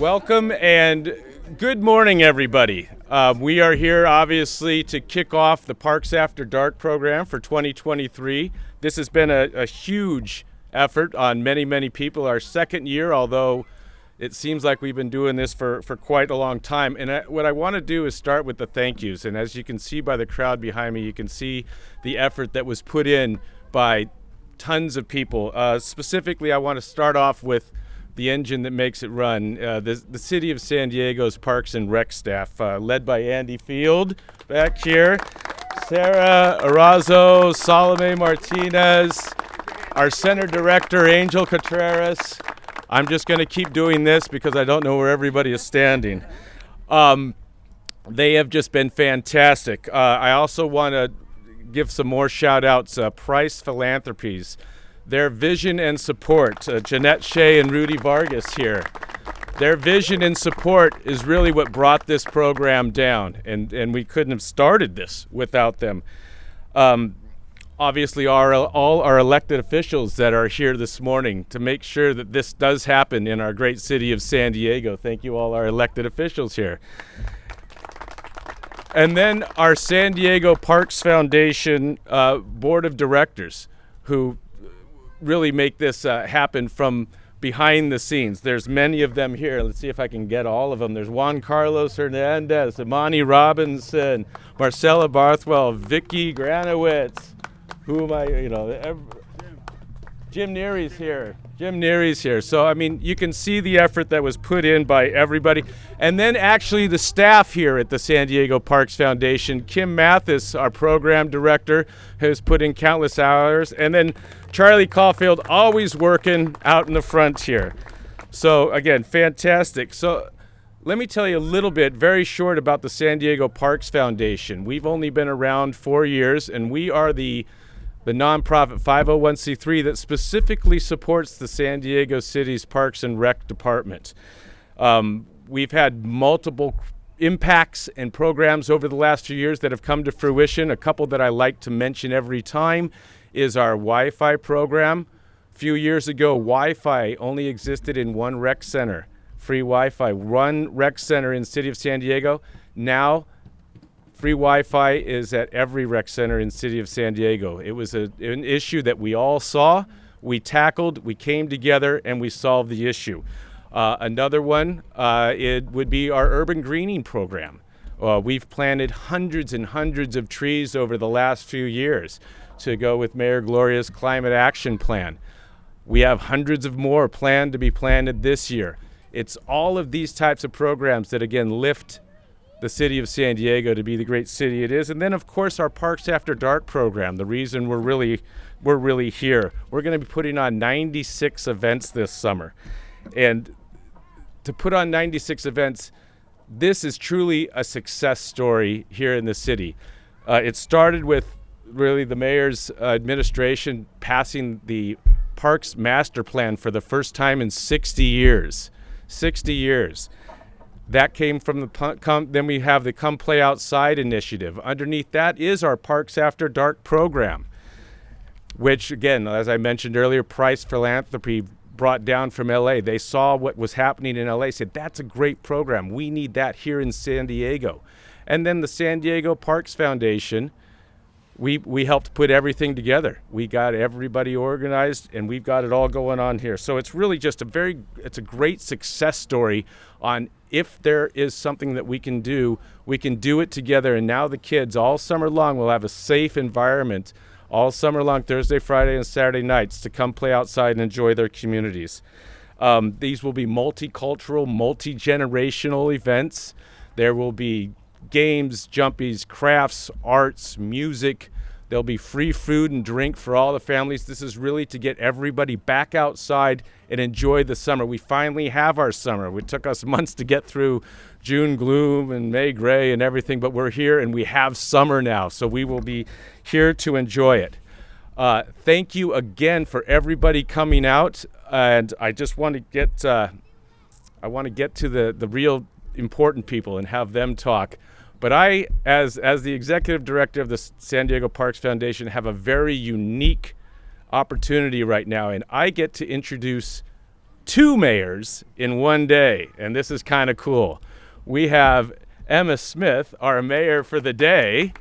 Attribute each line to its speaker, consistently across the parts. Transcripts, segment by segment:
Speaker 1: Welcome and good morning, everybody. We are here, obviously, to kick off the Parks After Dark program for 2023. This has been a huge effort on many people. Our second year, although it seems like we've been doing this for quite a long time. And what I want to do is start with the thank yous. And as you can see by the crowd behind me, you can see the effort that was put in by tons of people. Specifically, I want to start off with the engine that makes it run, the City of San Diego's Parks and Rec staff, led by Andy Field back here, Sarah Arazo, Salome Martinez, our center director, Angel Contreras. I'm just going to keep doing this because I don't know where everybody is standing. They have just been fantastic. I also want to give some more shout outs. Price Philanthropies. Their vision and support, Jeanette Shea and Rudy Vargas here. Their vision and support is really what brought this program down, and we couldn't have started this without them. Obviously, all our elected officials that are here this morning to make sure that this does happen in our great city of San Diego. Thank you, all our elected officials here. And then our San Diego Parks Foundation Board of Directors, who really make this happen from behind the scenes. There's many of them here. Let's see if I can get all of them. There's Juan Carlos Hernandez, Imani Robinson, Marcella Barthwell, Vicky Granowitz, Jim Neary's here. Jim Neary's here. So, I mean, you can see the effort that was put in by everybody. And then actually the staff here at the San Diego Parks Foundation, Kim Mathis, our program director, has put in countless hours. And then Charlie Caulfield, always working out in the front here. So, again, fantastic. So, let me tell you a little bit, very short, about the San Diego Parks Foundation. We've only been around 4 years, and we are the nonprofit 501c3 that specifically supports the San Diego City's Parks and Rec Department. We've had multiple impacts and programs over the last few years that have come to fruition. A couple that I like to mention every time is our Wi-Fi program. A few years ago, Wi-Fi only existed in one rec center, free Wi-Fi, one rec center in the city of San Diego. Now, free Wi-Fi is at every rec center in the city of San Diego. It was an issue that we all saw, we tackled, we came together, and we solved the issue. Another one, it would be our urban greening program. We've planted hundreds and hundreds of trees over the last few years to go with Mayor Gloria's climate action plan. We have hundreds of more planned to be planted this year. It's all of these types of programs that, again, lift the city of San Diego to be the great city it is. And then, of course, our Parks After Dark program, the reason we're really here. We're going to be putting on 96 events this summer. And to put on 96 events, this is truly a success story here in the city. It started with really the mayor's administration passing the Parks Master Plan for the first time in 60 years. 60 years. That came from then we have the Come Play Outside initiative. Underneath that is our Parks After Dark program, which, again, as I mentioned earlier, Price Philanthropy brought down from LA. They saw what was happening in LA, said, that's a great program. We need that here in San Diego. And then the San Diego Parks Foundation, we helped put everything together. We got everybody organized, and we've got it all going on here. So it's really just it's a great success story on if there is something that we can do it together. And now the kids all summer long will have a safe environment all summer long, Thursday, Friday, and Saturday nights, to come play outside and enjoy their communities. These will be multicultural, multi-generational events. There will be games, jumpies, crafts, arts, music. There'll be free food and drink for all the families. This is really to get everybody back outside and enjoy the summer. We finally have our summer. It took us months to get through June gloom and May gray and everything, but we're here and we have summer now, so we will be here to enjoy it. Thank you again for everybody coming out, and I just want to get to the real important people and have them talk. But I, as the executive director of the San Diego Parks Foundation, have a very unique opportunity right now, and I get to introduce 2 mayors in one day, and this is kind of cool. We have Emma Smith, our mayor for the day,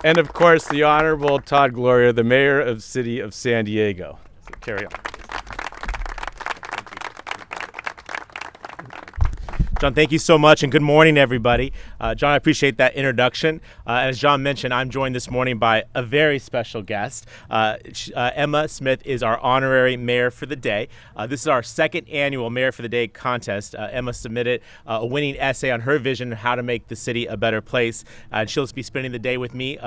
Speaker 1: and of course the Honorable Todd Gloria, the mayor of the city of San Diego. So carry on.
Speaker 2: John, thank you so much, and good morning, everybody. John, I appreciate that introduction. As John mentioned, I'm joined this morning by a very special guest. Emma Smith is our honorary mayor for the day. This is our second annual Mayor for the Day contest. Emma submitted a winning essay on her vision of how to make the city a better place. She'll be spending the day with me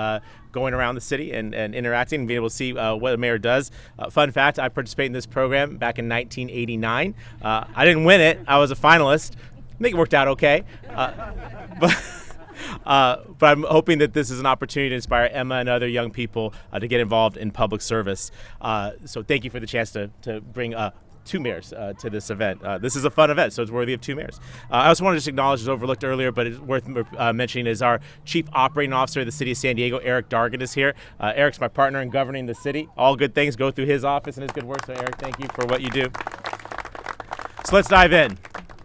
Speaker 2: going around the city and interacting and being able to see what a mayor does. Fun fact, I participated in this program back in 1989. I didn't win it. I was a finalist. I think it worked out okay, but I'm hoping that this is an opportunity to inspire Emma and other young people to get involved in public service. So thank you for the chance to bring 2 mayors to this event. This is a fun event, so it's worthy of 2 mayors. I also want to just acknowledge, it's overlooked earlier, but it's worth mentioning, is our Chief Operating Officer of the City of San Diego, Eric Dargan, is here. Eric's my partner in governing the city. All good things go through his office and his good work, so Eric, thank you for what you do. So let's dive in.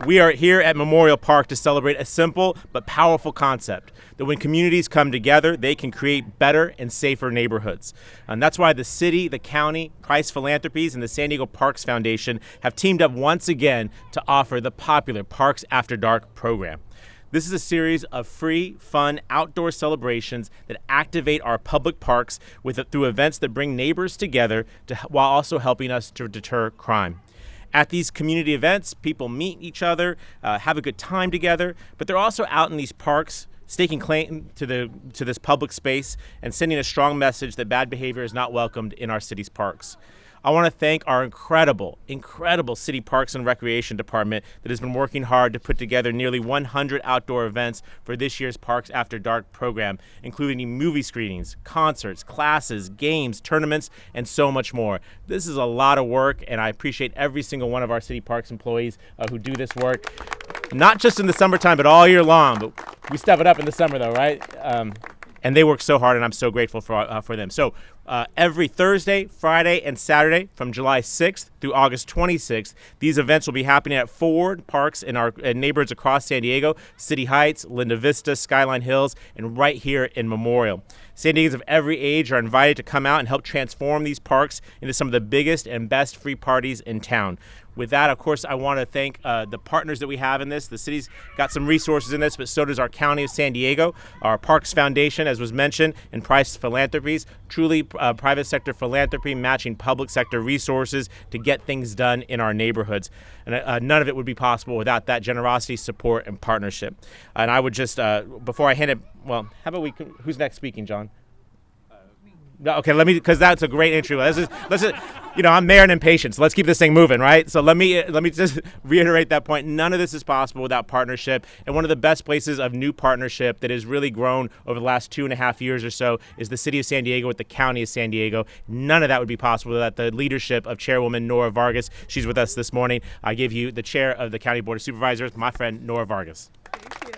Speaker 2: We are here at Memorial Park to celebrate a simple but powerful concept that when communities come together, they can create better and safer neighborhoods. And that's why the city, the county, Price Philanthropies, and the San Diego Parks Foundation have teamed up once again to offer the popular Parks After Dark program. This is a series of free, fun, outdoor celebrations that activate our public parks through events that bring neighbors together while also helping us to deter crime. At these community events, people meet each other, have a good time together, but they're also out in these parks, staking claim to this public space and sending a strong message that bad behavior is not welcomed in our city's parks. I want to thank our incredible City Parks and Recreation Department that has been working hard to put together nearly 100 outdoor events for this year's Parks After Dark program, including movie screenings, concerts, classes, games, tournaments, and so much more. This is a lot of work, and I appreciate every single one of our City Parks employees who do this work, not just in the summertime, but all year long. But we step it up in the summer, though, right? And they work so hard, and I'm so grateful for them. So every Thursday, Friday, and Saturday from July 6th through August 26th, these events will be happening at 4 parks in our neighborhoods across San Diego: City Heights, Linda Vista, Skyline Hills, and right here in Memorial. San Diegans of every age are invited to come out and help transform these parks into some of the biggest and best free parties in town. With that, of course, I want to thank the partners that we have in this. The city's got some resources in this, but so does our County of San Diego, our Parks Foundation, as was mentioned, and Price Philanthropies, truly private sector philanthropy matching public sector resources to get things done in our neighborhoods. And none of it would be possible without that generosity, support, and partnership. And I would just, before I hand it, well, how about who's next speaking, John? No, okay, because that's a great intro. Let's just, I'm mayor and impatient, so let's keep this thing moving, right? So let me just reiterate that point. None of this is possible without partnership, and one of the best places of new partnership that has really grown over the last 2.5 years or so is the city of San Diego with the county of San Diego. None of that would be possible without the leadership of Chairwoman Nora Vargas. She's with us this morning. I give you the chair of the County Board of Supervisors, my friend Nora Vargas.
Speaker 3: Thank you.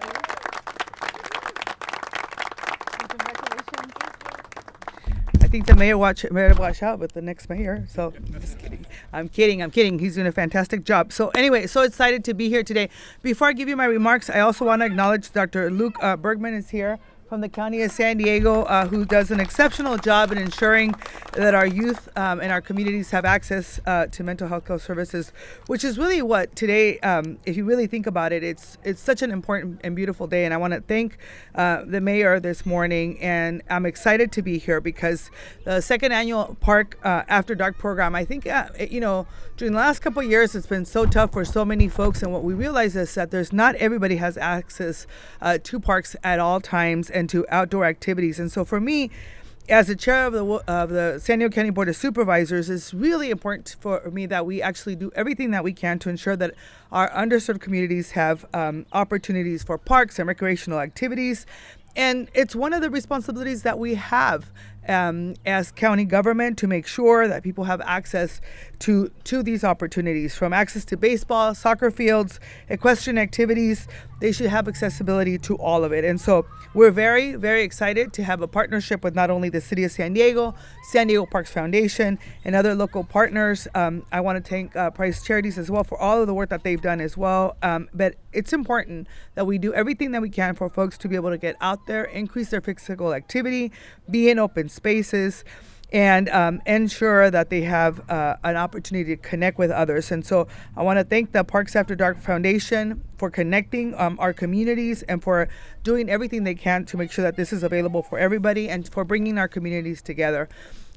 Speaker 3: I think the mayor watch out with the next mayor. So just kidding. I'm kidding. He's doing a fantastic job. So anyway, so excited to be here today. Before I give you my remarks, I also want to acknowledge Dr. Luke Bergman is here from the County of San Diego, who does an exceptional job in ensuring that our youth and our communities have access to mental health care services, which is really what today, if you really think about it, it's such an important and beautiful day. And I want to thank the mayor this morning, and I'm excited to be here because the second annual Park After Dark program, I think, during the last couple of years, it's been so tough for so many folks. And what we realize is that not everybody has access to parks at all times and to outdoor activities. And so for me, as the chair of the San Diego County Board of Supervisors, it's really important for me that we actually do everything that we can to ensure that our underserved communities have opportunities for parks and recreational activities. And it's one of the responsibilities that we have as county government to make sure that people have access to these opportunities, from access to baseball, soccer fields, equestrian activities, they should have accessibility to all of it. And so we're very, very excited to have a partnership with not only the City of San Diego Parks Foundation, and other local partners. I want to thank Price Charities as well for all of the work that they've done as well. But it's important that we do everything that we can for folks to be able to get out there, increase their physical activity, be in open spaces, and ensure that they have an opportunity to connect with others. And so I want to thank the Parks After Dark Foundation for connecting our communities and for doing everything they can to make sure that this is available for everybody and for bringing our communities together.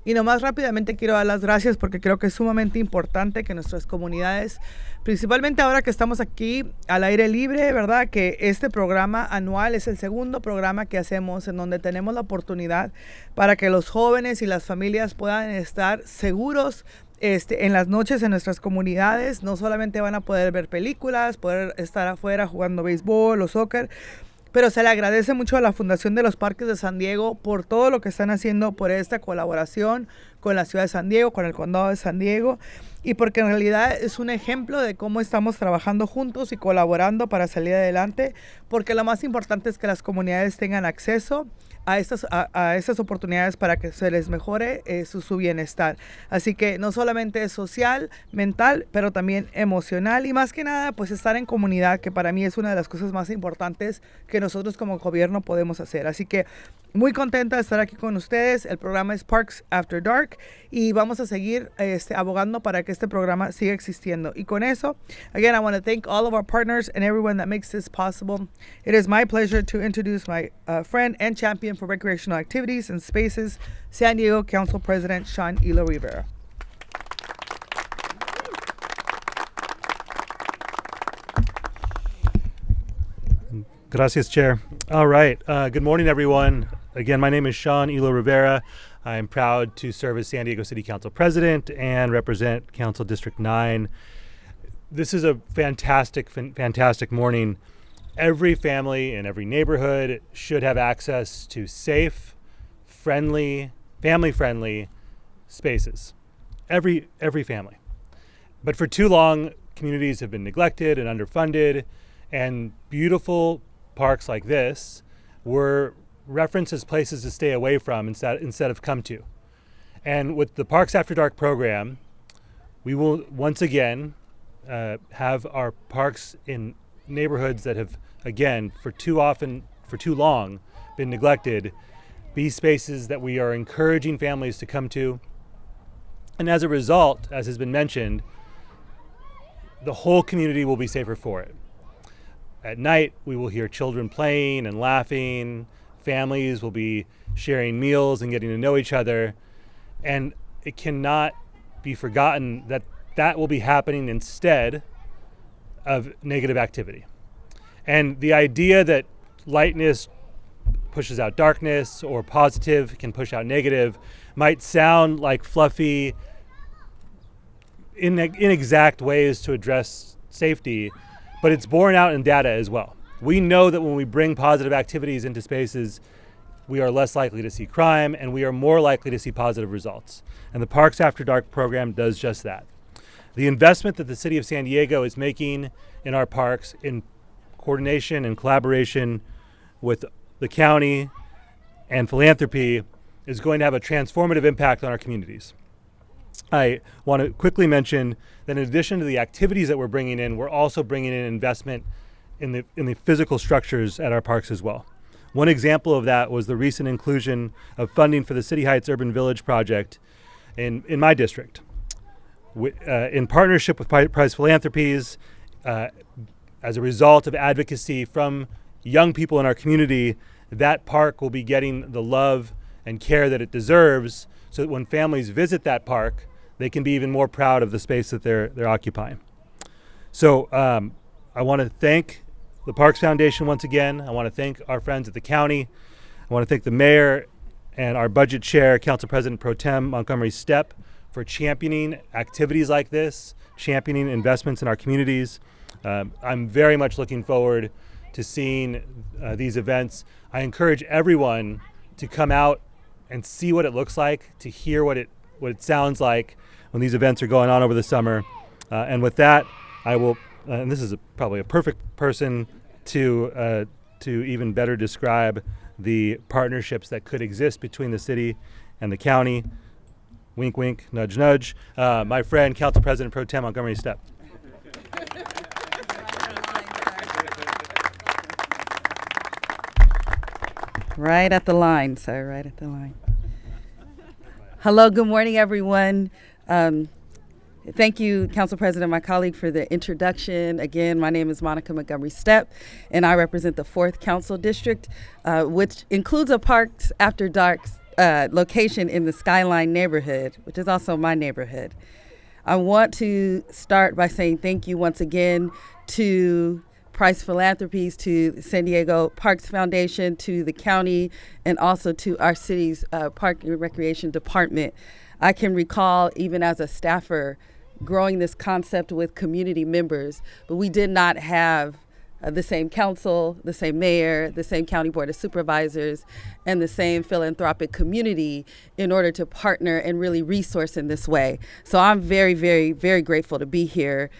Speaker 3: Y nomás rápidamente quiero dar las gracias porque creo que es sumamente importante que nuestras comunidades, principalmente ahora que estamos aquí al aire libre, ¿verdad? Que este programa anual es el segundo programa que hacemos en donde tenemos la oportunidad para que los jóvenes y las familias puedan estar seguros en las noches en nuestras comunidades. No solamente van a poder ver películas, poder estar afuera jugando béisbol o soccer, pero se le agradece mucho a la Fundación de los Parques de San Diego por todo lo que están haciendo, por esta colaboración con la ciudad de San Diego, con el condado de San Diego, y porque en realidad es un ejemplo de cómo estamos trabajando juntos y colaborando para salir adelante, porque lo más importante es que las comunidades tengan acceso a estas oportunidades para que se les mejore su bienestar. Así que no solamente es social, mental, pero también emocional, y más que nada pues estar en comunidad, que para mí es una de las cosas más importantes que nosotros como gobierno podemos hacer. Así que muy contenta de estar aquí con ustedes. El programa es Parks After Dark y vamos a seguir abogando para que este programa siga existiendo. Y con eso, again, I want to thank all of our partners and everyone that makes this possible. It is my pleasure to introduce my friend and champion for recreational activities and spaces, San Diego Council President Sean Rivera.
Speaker 4: Gracias, Chair. All right. Good morning, everyone. Again, my name is Sean Rivera. I'm proud to serve as San Diego City Council President and represent Council District 9. This is a fantastic morning. Every family in every neighborhood should have access to safe, friendly, family-friendly spaces. Every family. But for too long, communities have been neglected and underfunded, and beautiful parks like this were referenced as places to stay away from instead of come to. And with the Parks After Dark program, we will once again have our parks in neighborhoods that have, again, for too long, been neglected, be spaces that we are encouraging families to come to. And as a result, as has been mentioned, the whole community will be safer for it. At night, we will hear children playing and laughing. Families will be sharing meals and getting to know each other. And it cannot be forgotten that that will be happening instead of negative activity. And the idea that lightness pushes out darkness or positive can push out negative might sound like fluffy, inexact ways to address safety, but it's borne out in data as well. We know that when we bring positive activities into spaces, we are less likely to see crime and we are more likely to see positive results. And the Parks After Dark program does just that. The investment that the City of San Diego is making in our parks in coordination and collaboration with the county and philanthropy is going to have a transformative impact on our communities. I want to quickly mention that in addition to the activities that we're bringing in, we're also bringing in investment in the physical structures at our parks as well. One example of that was the recent inclusion of funding for the City Heights Urban Village project in my district. In partnership with Price Philanthropies, as a result of advocacy from young people in our community, that park will be getting the love and care that it deserves, so that when families visit that park, they can be even more proud of the space that they're occupying. So I want to thank the Parks Foundation once again. I want to thank our friends at the county. I want to thank the mayor and our budget chair, Council President Pro Tem Montgomery Stepp, for championing activities like this, championing investments in our communities. I'm very much looking forward to seeing these events. I encourage everyone to come out and see what it looks like, to hear what it sounds like when these events are going on over the summer. And with that, I will, and this is probably a perfect person to even better describe the partnerships that could exist between the city and the county. Wink, wink, nudge, nudge. My friend, Council President Pro Tem Montgomery Stepp.
Speaker 3: Right at the line, sir, right at the line. Hello, good morning, everyone. Thank you, Council President, my colleague, for the introduction. Again, my name is Monica Montgomery Stepp, and I represent the 4th Council District, which includes a Parks After Dark location in the Skyline neighborhood, which is also my neighborhood. I want to start by saying thank you once again to Price Philanthropies, to San Diego Parks Foundation, to the county, and also to our city's Park and Recreation Department. I can recall, even as a staffer, growing this concept with community members, but we did not have the same council, the same mayor, the same county board of supervisors, and the same philanthropic community in order to partner and really resource in this way. So I'm very, very, very grateful to be here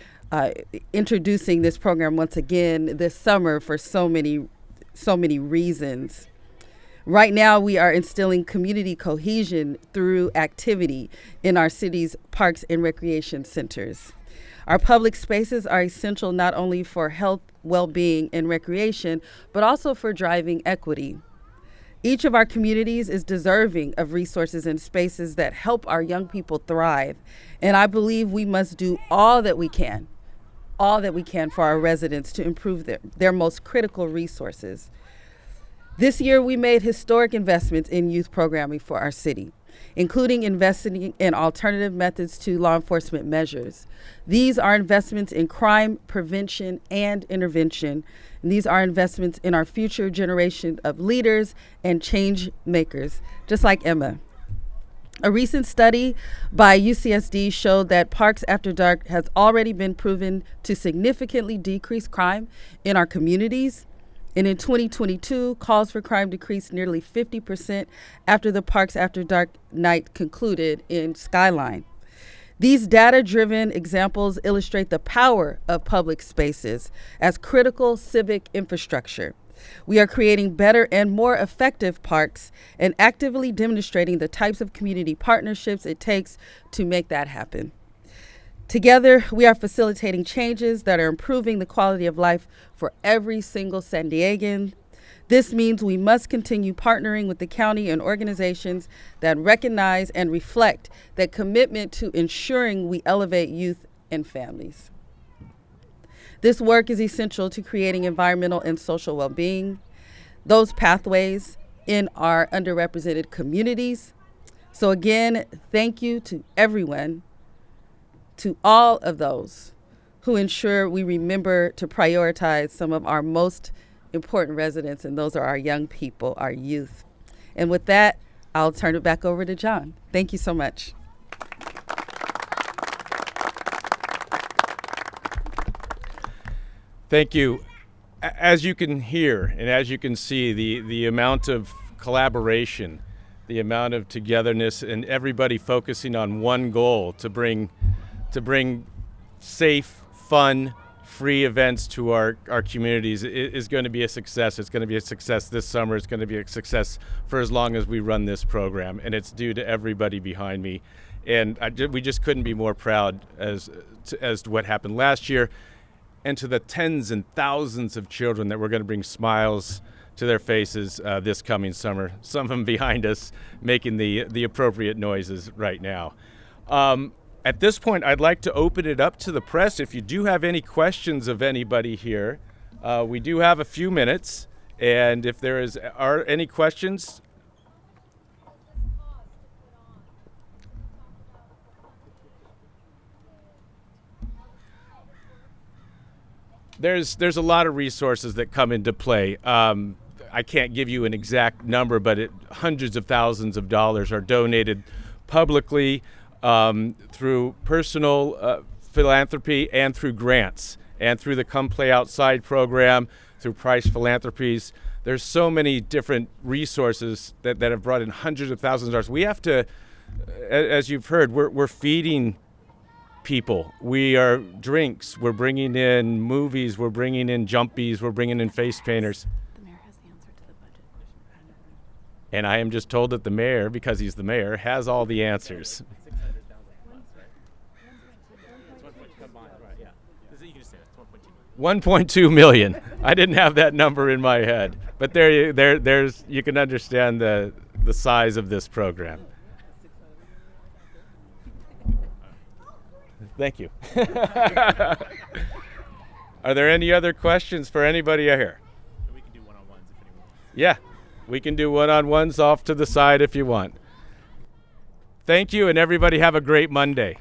Speaker 3: introducing this program once again this summer for so many reasons. Right now, we are instilling community cohesion through activity in our city's parks and recreation centers. Our public spaces are essential not only for health, well-being, and recreation, but also for driving equity. Each of our communities is deserving of resources and spaces that help our young people thrive. And I believe we must do all that we can for our residents to improve their most critical resources. This year, we made historic investments in youth programming for our city, including investing in alternative methods to law enforcement measures. These are investments in crime prevention and intervention, and these are investments in our future generation of leaders and change makers, just like Emma. A recent study by UCSD showed that Parks After Dark has already been proven to significantly decrease crime in our communities. And in 2022, calls for crime decreased nearly 50% after the Parks After Dark night concluded in Skyline. These data-driven examples illustrate the power of public spaces as critical civic infrastructure. We are creating better and more effective parks and actively demonstrating the types of community partnerships it takes to make that happen. Together, we are facilitating changes that are improving the quality of life for every single San Diegan. This means we must continue partnering with the county and organizations that recognize and reflect that commitment to ensuring we elevate youth and families. This work is essential to creating environmental and social well-being, those pathways in our underrepresented communities. So again, thank you to everyone, to all of those who ensure we remember to prioritize some of our most important residents, and those are our young people, our youth. And with that, I'll turn it back over to John. Thank you so much.
Speaker 1: Thank you. As you can hear and as you can see, the amount of collaboration, the amount of togetherness, and everybody focusing on one goal to bring safe, fun, free events to our communities is going to be a success. It's going to be a success this summer. It's going to be a success for as long as we run this program, and it's due to everybody behind me. And we just couldn't be more proud as to what happened last year, and to the tens and thousands of children that we're going to bring smiles to their faces this coming summer. Some of them behind us making the appropriate noises right now. At this point, I'd like to open it up to the press. If you do have any questions of anybody here, we do have a few minutes. And if there are any questions, there's a lot of resources that come into play. I can't give you an exact number, but hundreds of thousands of dollars are donated publicly through personal philanthropy and through grants and through the Come Play Outside program, through Price Philanthropies. There's so many different resources that have brought in hundreds of thousands of dollars. We have to, as you've heard, we're feeding people. We are drinks. We're bringing in movies. We're bringing in jumpies. We're bringing in face painters.
Speaker 5: The mayor has the answer to the budget question.
Speaker 1: And I am just told that the mayor, because he's the mayor, has all the answers. 1.2 million. I didn't have that number in my head, but there's you can understand the size of this program. Thank you. Are there any other questions for anybody here?
Speaker 2: We can do one-on-ones if anyone wants.
Speaker 1: Yeah, we can do one-on-ones off to the side if you want. Thank you, and everybody have a great Monday.